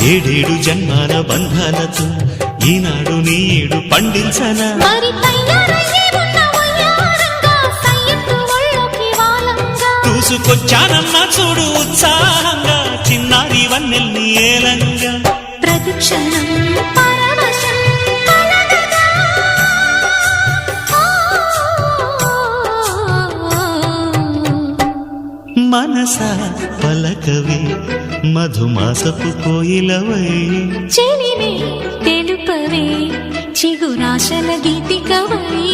ఏడేడు జన్మాల బంధాలతో ఈనాడు నీడు పండించనా చూసుకొచ్చానమ్మా చూడు ఉత్సాహంగా చిన్నారి వన్నెల్ని ఏలంగా ప్రతిక్షణం మనసా పలకవే మధుమాసపు కోయిలవై చెలిమే తెలుపవే చిగురాశల గీతికవై